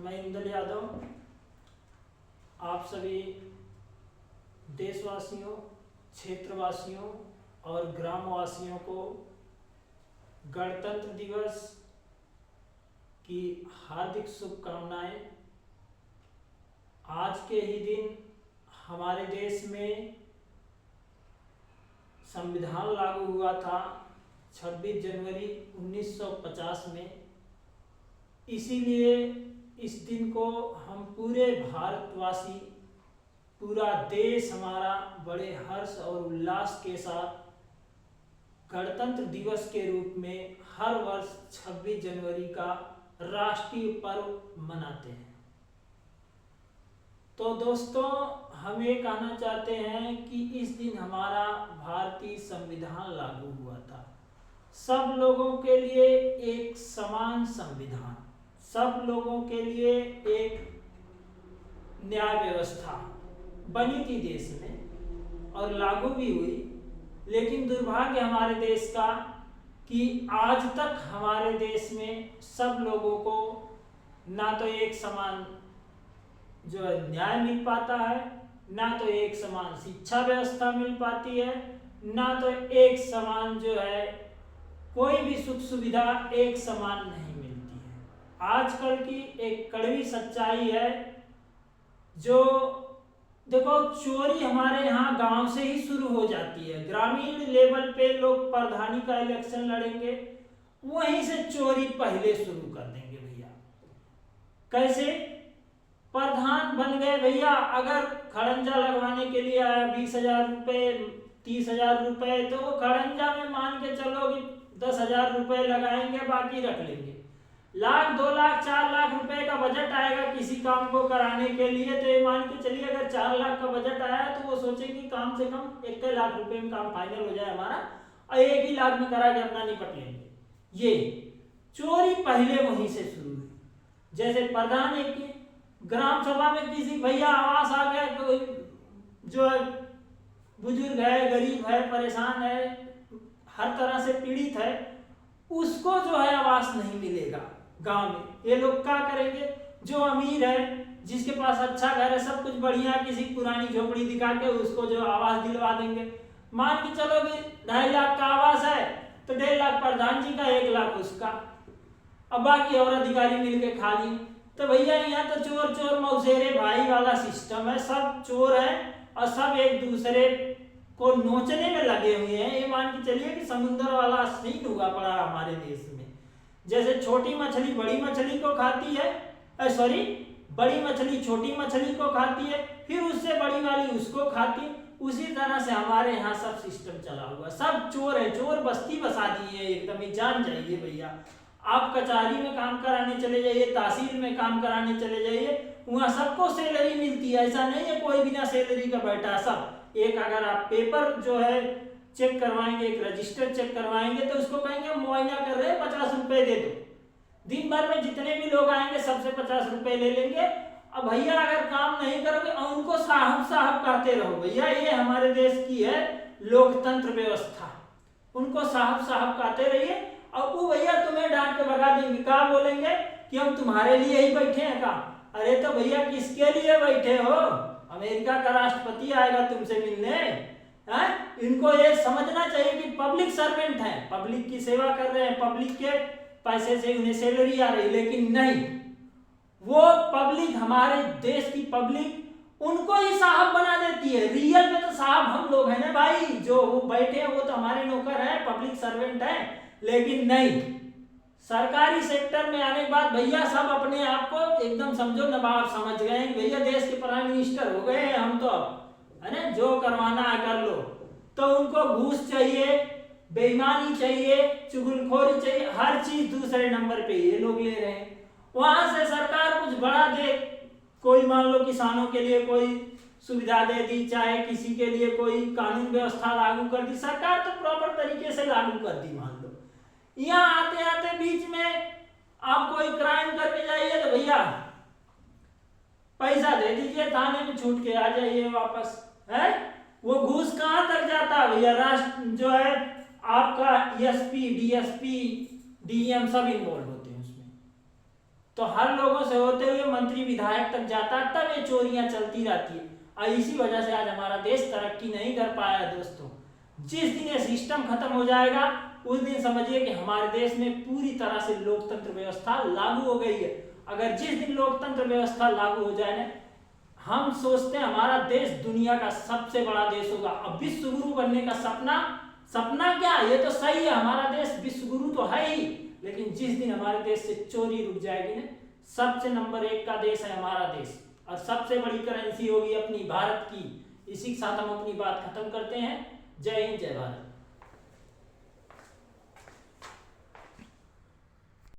मैं इंदल यादव आप सभी देशवासियों, क्षेत्रवासियों और ग्रामवासियों को गणतंत्र दिवस की हार्दिक शुभकामनाएं। आज के ही दिन हमारे देश में संविधान लागू हुआ था 26 जनवरी 1950 में। इसीलिए इस दिन को हम पूरे भारतवासी, पूरा देश हमारा बड़े हर्ष और उल्लास के साथ गणतंत्र दिवस के रूप में हर वर्ष 26 जनवरी का राष्ट्रीय पर्व मनाते हैं। तो दोस्तों, हम ये कहना चाहते हैं कि इस दिन हमारा भारतीय संविधान लागू हुआ था। सब लोगों के लिए एक समान संविधान, सब लोगों के लिए एक न्याय व्यवस्था बनी थी देश में और लागू भी हुई। लेकिन दुर्भाग्य हमारे देश का कि आज तक हमारे देश में सब लोगों को ना तो एक समान जो है न्याय मिल पाता है, ना तो एक समान शिक्षा व्यवस्था मिल पाती है, ना तो एक समान जो है कोई भी सुख सुविधा एक समान नहीं मिलती है। आजकल की एक कड़वी सच्चाई है। जो देखो, चोरी हमारे यहाँ गांव से ही शुरू हो जाती है। ग्रामीण लेवल पे लोग प्रधानी का इलेक्शन लड़ेंगे, वहीं से चोरी पहले शुरू कर देंगे भैया। कैसे? प्रधान बन गए भैया, अगर खड़ंजा लगवाने के लिए आया 20,000 रुपये, 30,000 रुपये, तो वो खड़ंजा में मान के चलो कि 10,000 रुपये लगाएंगे, बाकी रख लेंगे। लाख, 2 लाख, 4 लाख रुपए का बजट आएगा किसी काम को कराने के लिए, तो ये मान के चलिए अगर 4 लाख का बजट आया तो वो सोचेंगे कम से कम 1 लाख रुपए में काम फाइनल हो जाए हमारा, और 1 ही लाख में करा के अपना निपट लेंगे। ये चोरी पहले वहीं से शुरू हुई। जैसे प्रधान एक ग्राम सभा में किसी भैया आवास आ गया, कोई जो है बुजुर्ग है, गरीब है, परेशान है, हर तरह से पीड़ित है, उसको जो है आवास नहीं मिलेगा गांव में। ये लोग क्या करेंगे? जो अमीर है, जिसके पास अच्छा घर है, सब कुछ बढ़िया, किसी पुरानी झोपड़ी दिखा के उसको जो आवास दिलवा देंगे। मान के चलो कि 2.5 लाख का आवास है तो 1.5 लाख प्रधान जी का, 1 लाख उसका, अब बाकी और अधिकारी मिलके खा लिए। तो भैया यहाँ तो चोर चोर मौसेरे भाई वाला सिस्टम है। सब चोर है और सब एक दूसरे को नोचने में लगे हुए हैं। ये मान के चलिए कि समुद्र वाला सीन हुआ पड़ा हमारे देश में। जैसे छोटी मछली बड़ी मछली को खाती है, बड़ी मछली छोटी मछली को खाती है, फिर उससे बड़ी वाली उसको खाती है। उसी तरह से हमारे यहाँ सब सिस्टम चला हुआ। सब चोर है, चोर बस्ती बसा दी है एकदम ही। जान जाइए भैया, आप कचहरी में काम कराने चले जाइए, तहसील में काम कराने चले जाइए, वहाँ सबको सैलरी मिलती है। ऐसा नहीं है कोई बिना सैलरी का बैठा। सब एक, अगर आप पेपर जो है चेक करवाएंगे, एक रजिस्टर चेक करवाएंगे, तो उसको कहेंगे मुआयना कर रहे हैं, 50 रुपए दे दो। दिन भर में जितने भी लोग आएंगे सबसे 50 रुपए ले लेंगे। अब भैया अगर काम नहीं करोगे उनको साहब साहब कहते रहो। भैया ये हमारे देश की है लोकतंत्र व्यवस्था, उनको साहब साहब कहते रहिए। और वो भैया तुम्हें डांट के भगा देंगे। क्या बोलेंगे कि हम तुम्हारे लिए ही बैठे हैं का? अरे तो भैया किसके लिए बैठे हो? अमेरिका का राष्ट्रपति आएगा तुमसे मिलने? इनको ये समझना चाहिए कि पब्लिक सर्वेंट है, पब्लिक की सेवा कर रहे हैं, पब्लिक के पैसे से उन्हें सैलरी आ रही। लेकिन नहीं, वो पब्लिक, हमारे देश की पब्लिक उनको ही साहब बना देती है। रियल में तो साहब हम लोग हैं ना भाई, जो वो बैठे हैं वो तो हमारे नौकर हैं, पब्लिक सर्वेंट हैं। लेकिन नहीं, सरकारी सेक्टर में आने के बाद भैया सब अपने आप को एकदम समझो नवाब समझ गए हैं। भैया देश के प्राइम मिनिस्टर हो गए हैं हम तो, है ना, जो करवाना है कर लो। तो उनको घूस चाहिए, बेईमानी चाहिए, चुगलखोरी चाहिए, हर चीज दूसरे नंबर पे ये लोग ले रहे हैं। वहां से सरकार कुछ बड़ा दे, कोई मान लो किसानों के लिए कोई सुविधा दे दी, चाहे किसी के लिए कोई कानून व्यवस्था लागू कर दी, सरकार तो प्रॉपर तरीके से लागू कर दी। मान लो यहाँ आते आते बीच में आप कोई क्राइम करके जाइए तो भैया पैसा दे दीजिए, थाने में छूट के आ जाइए वापस। है वो घूस कहाँ तक जाता है भैया? राष्ट्र जो है आपका एसपी, डीएसपी, डीएम सब इन्वॉल्व होते हैं उसमें। तो हर लोगों से होते हुए मंत्री विधायक तक जाता, तब ये चोरियां चलती रहती है। और इसी वजह से आज हमारा देश तरक्की नहीं कर पाया है दोस्तों। जिस दिन ये सिस्टम खत्म हो जाएगा उस दिन समझिए कि हमारे देश में पूरी तरह से लोकतंत्र व्यवस्था लागू हो गई है। अगर जिस दिन लोकतंत्र व्यवस्था लागू हो जाए ना, हम सोचते हैं हमारा देश दुनिया का सबसे बड़ा देश होगा। अब विश्व गुरु बनने का सपना क्या, ये तो सही है, हमारा देश विश्व गुरु तो है ही, लेकिन जिस दिन हमारे देश से चोरी रुक जाएगी ना, सबसे नंबर 1 का देश है हमारा देश, और सबसे बड़ी करेंसी होगी अपनी भारत की। इसी के साथ हम अपनी बात खत्म करते हैं। जय हिंद, जय भारत।